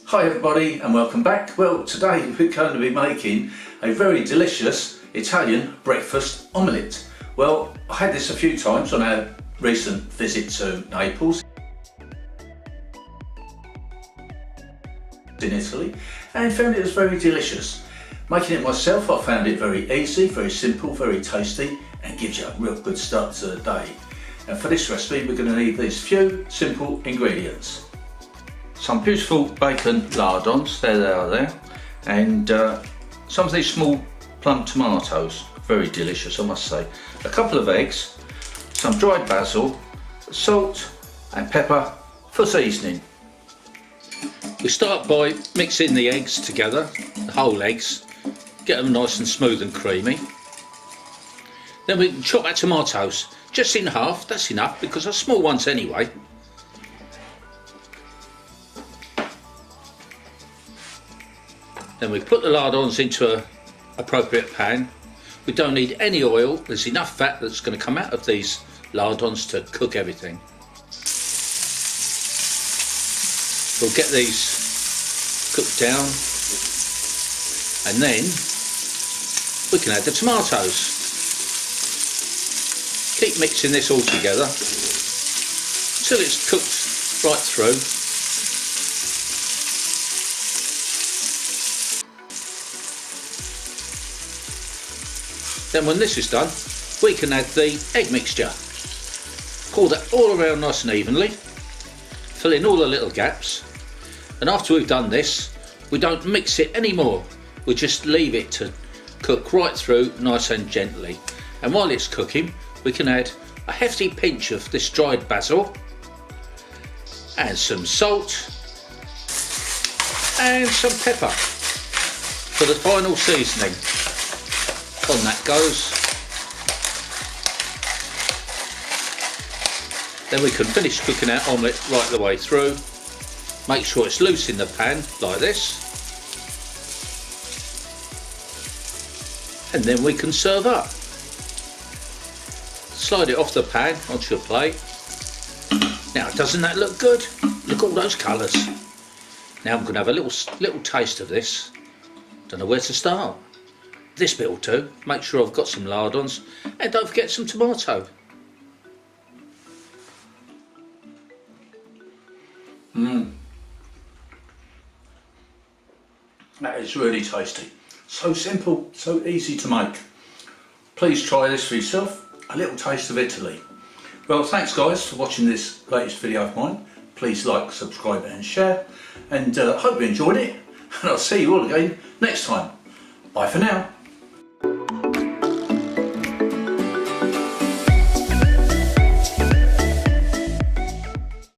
Hi everybody and welcome back. Well, today we're going to be making a very delicious Italian breakfast omelette. Well, I had this a few times on our recent visit to Naples in Italy and found it was very delicious. Making it myself, I found it very easy, very simple, very tasty and gives you a real good start to the day. And for this recipe we're going to need these few simple ingredients. Some beautiful bacon lardons, there they are there, and some of these small plum tomatoes, very delicious I must say. A couple of eggs, some dried basil, salt and pepper for seasoning. We start by mixing the eggs together, the whole eggs, get them nice and smooth and creamy. Then we can chop our tomatoes just in half, that's enough because they're small ones anyway. Then we put the lardons into an appropriate pan. We don't need any oil, there's enough fat that's going to come out of these lardons to cook everything. We'll get these cooked down and then we can add the tomatoes. Keep mixing this all together until it's cooked right through. Then when this is done, we can add the egg mixture. Pour that all around nice and evenly, fill in all the little gaps, and after we've done this, we don't mix it anymore. We just leave it to cook right through nice and gently. And while it's cooking, we can add a hefty pinch of this dried basil, and some salt, and some pepper for the final seasoning. On that goes. Then we can finish cooking our omelette right the way through. Make sure it's loose in the pan like this. And then we can serve up. Slide it off the pan onto your plate. Now doesn't that look good? Look at all those colours. Now I'm going to have a little taste of this. Don't know where to start. This bit will do. Make sure I've got some lardons and don't forget some tomato. That is really tasty. So simple, so easy to make. Please try this for yourself. A little taste of Italy. Well, thanks guys for watching this latest video of mine. Please like, subscribe and share. And hope you enjoyed it. And I'll see you all again next time. Bye for now.